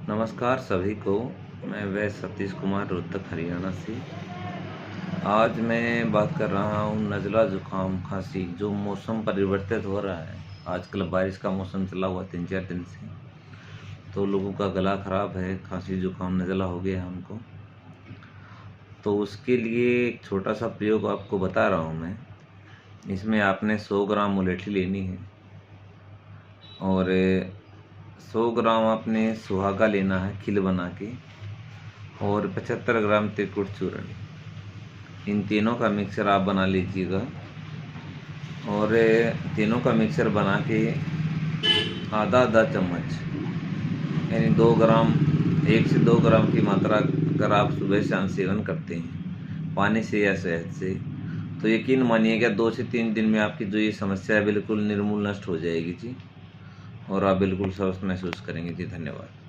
नमस्कार सभी को। मैं वैद्य सतीश कुमार रोहतक हरियाणा से। आज मैं बात कर रहा हूँ नज़ला ज़ुकाम खांसी जो मौसम परिवर्तित हो रहा है। आजकल बारिश का मौसम चला हुआ 3-4 दिन से, तो लोगों का गला ख़राब है, खांसी ज़ुकाम नज़ला हो गया है उनको। तो उसके लिए एक छोटा सा प्रयोग आपको बता रहा हूँ मैं। इसमें आपने 100 ग्राम मुलेठी लेनी है और 100 ग्राम आपने सुहागा लेना है खिल बना के, और 75 ग्राम त्रिकुट चूर्ण। इन तीनों का मिक्सर आप बना लीजिएगा और तीनों का मिक्सर बना के आधा आधा चम्मच यानी 2 ग्राम 1 से 2 ग्राम की मात्रा अगर आप सुबह शाम सेवन करते हैं पानी से या शहद से, तो यकीन मानिएगा 2 से 3 दिन में आपकी जो ये समस्या है बिल्कुल निर्मूल नष्ट हो जाएगी जी, और आप बिल्कुल स्वस्थ महसूस करेंगे जी। धन्यवाद।